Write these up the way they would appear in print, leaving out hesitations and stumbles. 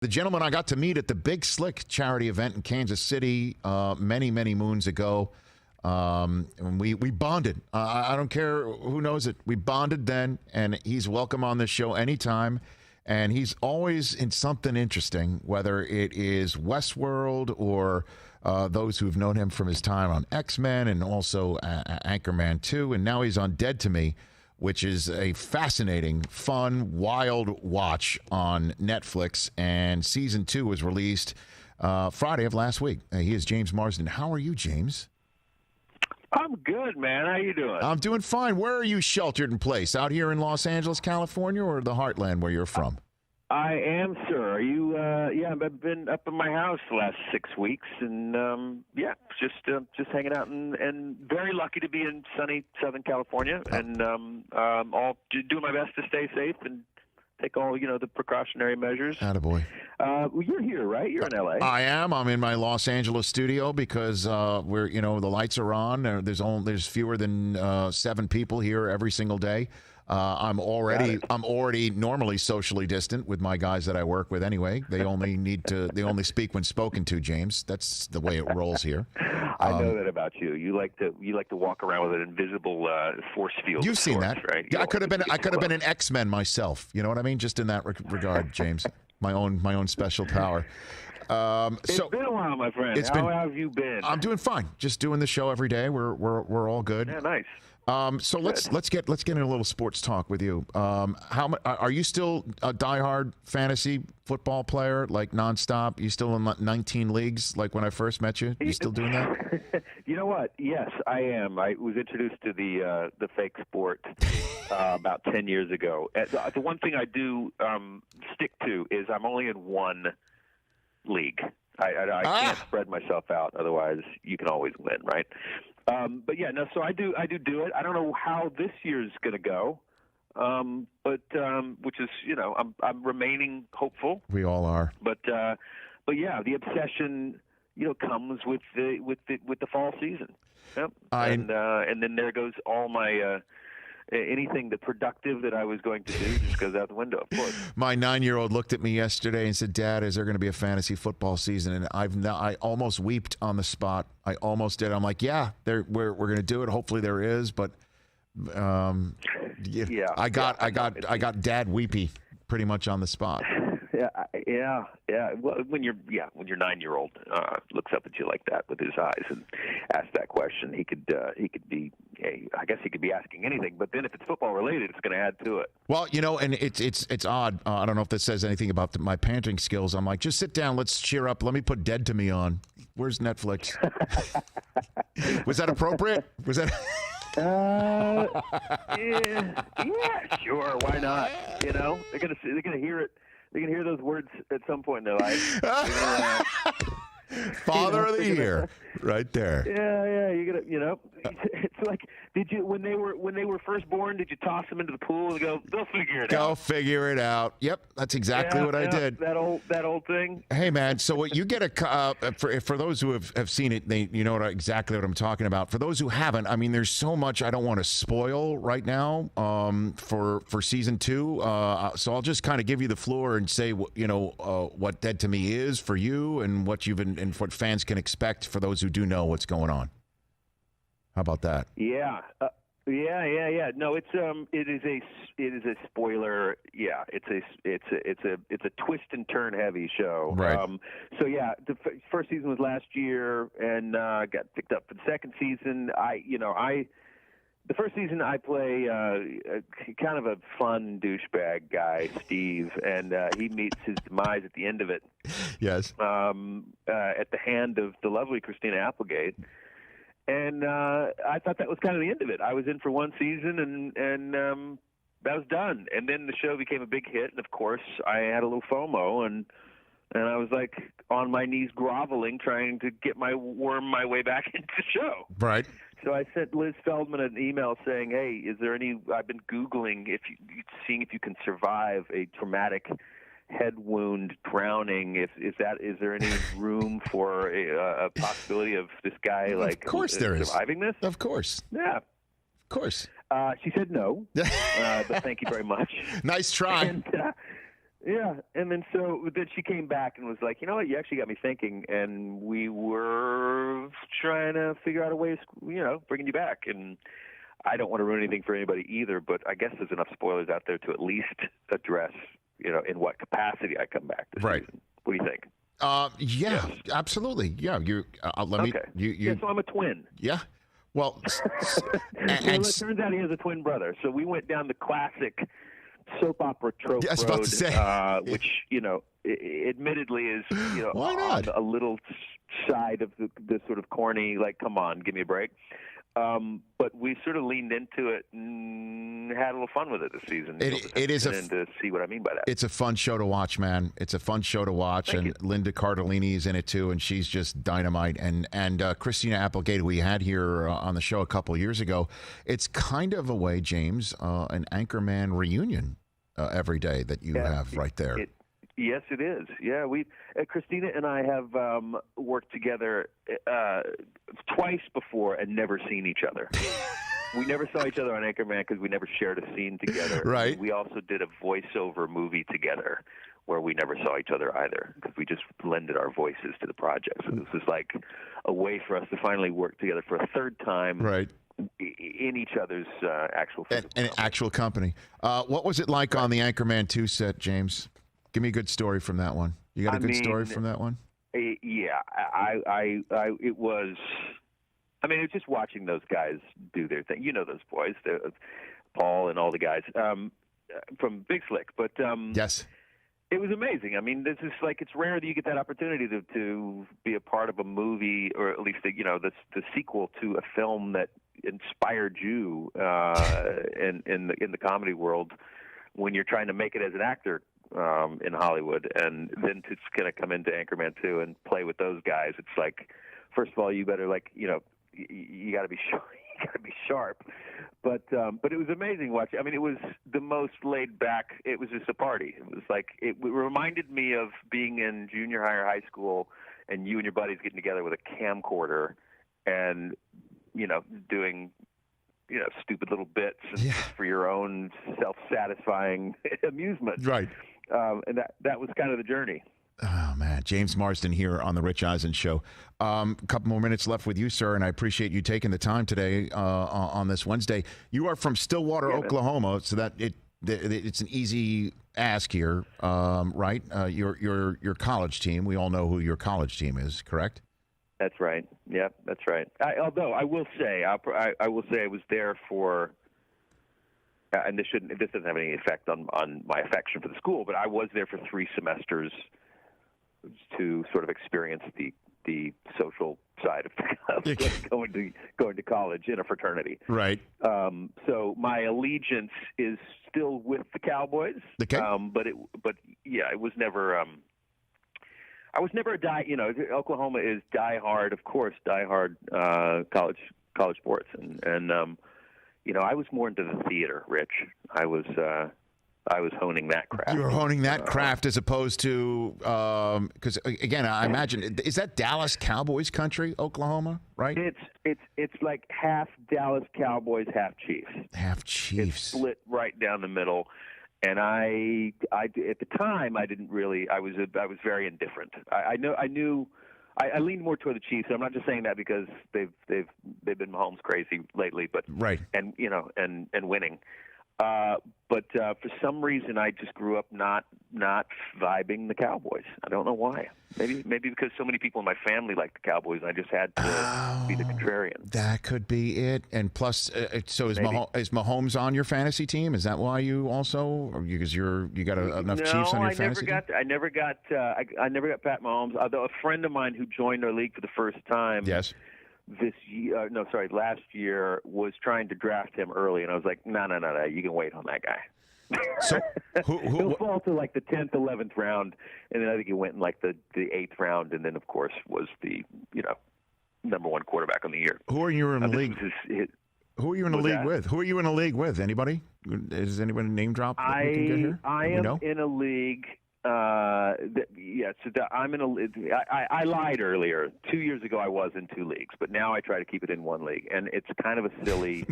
The gentleman I got to meet at the Big Slick charity event in Kansas City many, many moons ago. And we bonded. I don't care who knows it. We bonded then, and he's welcome on this show anytime. And he's always in something interesting, whether it is Westworld or those who've known him from his time on X-Men and also Anchorman 2. And now he's on Dead to Me, which is a fascinating, fun, wild watch on Netflix. And season 2 was released Friday of last week. He is James Marsden. How are you, James? I'm good, man. How you doing? I'm doing fine. Where are you sheltered in place? Out here in Los Angeles, California, or the heartland where you're from? I am, sir. Are you? Yeah, I've been up in my house the last 6 weeks, and just hanging out, and very lucky to be in sunny Southern California, and all doing my best to stay safe and take all the precautionary measures. Attaboy. Well, you're here, right? You're in LA. I am. I'm in my Los Angeles studio because we're the lights are on. There's fewer than 7 people here every single day. I'm already normally socially distant with my guys that I work with anyway. They only speak when spoken to, James. That's the way it rolls here. I know that about you. You like to walk around with an invisible force field. You've seen sorts, that, right? Yeah, I could have been an X-Men myself. You know what I mean? Just in that regard, James. My own special power. It's been a while, my friend. How have you been? I'm doing fine. Just doing the show every day. We're all good. Yeah, nice. So let's get into a little sports talk with you. Are you still a diehard fantasy football player, like nonstop? You still in 19 leagues, like when I first met you? You still doing that? You know what? Yes, I am. I was introduced to the fake sport about 10 years ago. The one thing I do stick to is I'm only in one league. I can't spread myself out. Otherwise, you can always win, right? But yeah, no. So I do it. I don't know how this year's going to go, but which is I'm remaining hopeful. We all are. But yeah, the obsession comes with the fall season. Yep. And then there goes all my. Anything productive that I was going to do just goes out the window, of course. My 9-year-old looked at me yesterday and said, "Dad, is there going to be a fantasy football season?" And I almost wept on the spot. I almost did. I'm like, "Yeah, we're going to do it. Hopefully there is." But I got Dad weepy pretty much on the spot. Yeah. Well, when your 9-year-old looks up at you like that with his eyes and asks that question, he could be. I guess he could be asking anything, but then if it's football related, it's going to add to it. Well, and it's odd. I don't know if this says anything about my parenting skills. I'm like, just sit down, let's cheer up. Let me put Dead to Me on. Where's Netflix? Was that appropriate? Was that? Yeah, sure. Why not? They're gonna hear it. They're gonna hear those words at some point in their life. Father of the Year, right there. Yeah. You're gonna, it's like, did you when they were first born? Did you toss them into the pool and go, they'll figure it out? Go figure it out. Yep, that's exactly what I did. That old thing. Hey man, so what you get for those who have seen it, you know exactly what I'm talking about. For those who haven't, I mean, there's so much I don't want to spoil right now for season 2. So I'll just kind of give you the floor and say what Dead to Me is for you and what you've been. And what fans can expect for those who do know what's going on. How about that? Yeah. No, it is a spoiler. Yeah, it's a twist and turn heavy show. Right. So yeah, the first season was last year, and got picked up for the second season. The first season I play kind of a fun douchebag guy, Steve, and he meets his demise at the end of it. Yes. At the hand of the lovely Christina Applegate. And I thought that was kind of the end of it. I was in for one season, and that was done. And then the show became a big hit, and of course I had a little FOMO, and I was like on my knees groveling, trying to worm my way back into the show. Right. So I sent Liz Feldman an email saying, "Hey, is there any? I've been Googling seeing if you can survive a traumatic head wound, drowning. Is there any room for a possibility of this guy Of course there is. surviving this? Of course. Yeah. Of course. She said no, but thank you very much. Nice try. And, Yeah, and then she came back and was like, you know what, you actually got me thinking, and we were trying to figure out a way of, bringing you back. And I don't want to ruin anything for anybody either, but I guess there's enough spoilers out there to at least address, in what capacity I come back this season. What do you think? Yeah, yes. Absolutely. Yeah, let me. Yeah, so I'm a twin. Yeah. Well, it turns out he has a twin brother. So we went down the classic soap opera trope I was about to say. Which admittedly is why not? On a little side of the sort of corny, like, come on, give me a break. But we sort of leaned into it and had a little fun with it this season. It is to see what I mean by that. It's a fun show to watch, man. It's a fun show to watch, and Linda Cardellini is in it too, and she's just dynamite. And Christina Applegate, we had here on the show a couple years ago. It's kind of a way, James, an Anchorman reunion every day that you have right there. Yes, it is. Yeah, Christina and I have worked together twice before and never seen each other. We never saw each other on Anchorman because we never shared a scene together. Right. We also did a voiceover movie together where we never saw each other either because we just lended our voices to the project. So this was like a way for us to finally work together for a third time. Right. In each other's actual actual company. What was it like on the Anchorman 2 set, James? Give me a good story from that one. You got a good story from that one? Yeah, it was. I mean, it was just watching those guys do their thing. You know those boys, Paul and all the guys from Big Slick. But yes, it was amazing. I mean, this is like it's rare that you get that opportunity to be a part of a movie, or at least the sequel to a film that inspired you in the comedy world when you're trying to make it as an actor. In Hollywood, and then to kind of come into Anchorman 2 and play with those guys, it's like, first of all, you better you got to be sharp. You got to be sharp. But it was amazing watching. I mean, it was the most laid back. It was just a party. It was like it reminded me of being in junior high or high school, and you and your buddies getting together with a camcorder, and doing stupid little bits for your own self-satisfying amusement. Right. And that was kind of the journey. Oh, man. James Marsden here on the Rich Eisen Show. A couple more minutes left with you, sir, and I appreciate you taking the time today on this Wednesday. You are from Stillwater, Oklahoma, so that it's an easy ask here, right? Your college team. We all know who your college team is, correct? That's right. Yeah, that's right. Although I will say, I was there for, and this doesn't have any effect on my affection for the school, but I was there for 3 semesters to sort of experience the social side of going to college in a fraternity. Right. So my allegiance is still with the Cowboys. But it was never. I was never Oklahoma is diehard, of course, college sports, and I was more into the theater, Rich. I was honing that craft. You were honing that craft as opposed to because again, I imagine is that Dallas Cowboys country, Oklahoma, right? It's like half Dallas Cowboys, half Chiefs. Half Chiefs. It's split right down the middle. And I at the time I didn't really. I was very indifferent. I leaned more toward the Chiefs. I'm not just saying that because they've been Mahomes crazy lately, but right. And winning. But for some reason I just grew up not vibing the Cowboys. I don't know why. Maybe because so many people in my family like the Cowboys, and I just had to be the contrarian. That could be it. And plus, so is Mahomes on your fantasy team? Is that why you also, or because you got enough Chiefs on your fantasy team? I never got Pat Mahomes. Although a friend of mine who joined our league for the first time. Yes. Last year was trying to draft him early, and I was like, no, you can wait on that guy. So he'll fall to like the 10th, 11th round, and then I think he went in like the 8th round, and then of course was the number 1 quarterback on the year. Who are you in the league? Who are you in the league with? Who are you in a league with? Anybody? Is anybody name drop? I am in a league I'm in I lied earlier. 2 years ago, I was in 2 leagues, but now I try to keep it in 1 league, and it's kind of a silly.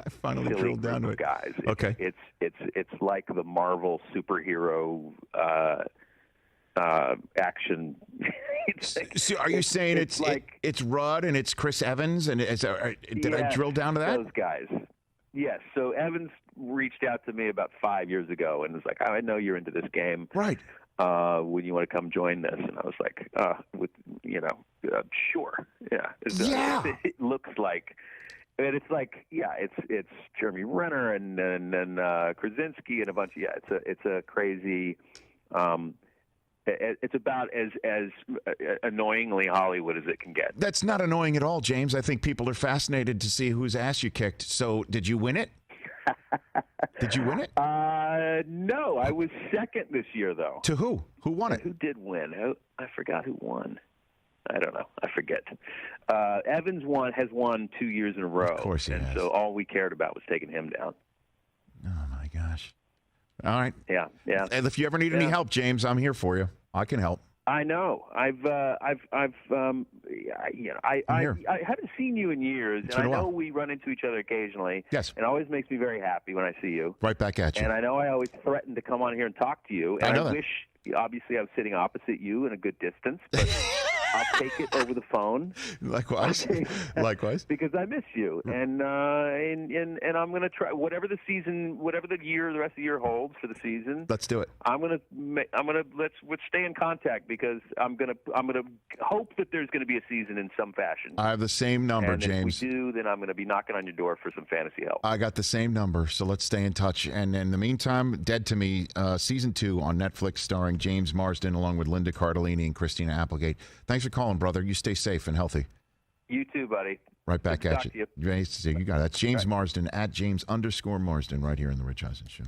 I finally silly drilled down to group it. of guys. Okay. It's like the Marvel superhero action. So are you saying it's Rudd and it's Chris Evans and did I drill down to that? Those guys. Yes. So Evans reached out to me about 5 years ago and was like, "I know you're into this game, right? Would you want to come join this?" And I was like, "Sure, yeah." It looks like, and it's like, it's Jeremy Renner and Krasinski and a bunch of It's a crazy. It's about as annoyingly Hollywood as it can get. That's not annoying at all, James. I think people are fascinated to see whose ass you kicked. So, did you win it? Did you win it? No, I was second this year, though. To who? Who won it? Who did win? I forgot who won. I don't know. I forget. Evans has won 2 years in a row. Of course he has. So all we cared about was taking him down. Oh, my gosh. All right. Yeah. And if you ever need any help, James, I'm here for you. I can help. I know. I haven't seen you in years, and I know we run into each other occasionally. Yes. It always makes me very happy when I see you. Right back at you. And I know I always threaten to come on here and talk to you, and I wish, obviously, I was sitting opposite you in a good distance, but I'll take it over the phone. Likewise. Likewise. Because I miss you, and I'm going to try whatever the rest of the year holds for the season. Let's do it. Let's stay in contact because I'm gonna hope that there's going to be a season in some fashion. I have the same number, and James. If we do, then I'm going to be knocking on your door for some fantasy help. I got the same number, so let's stay in touch. And in the meantime, Dead to Me, season 2 on Netflix, starring James Marsden along with Linda Cardellini and Christina Applegate. Thanks for calling, brother. You stay safe and healthy. You too, buddy. Right back Good to at talk you. to you. You got it. That's James Marsden at James_Marsden right here in the Rich Eisen Show.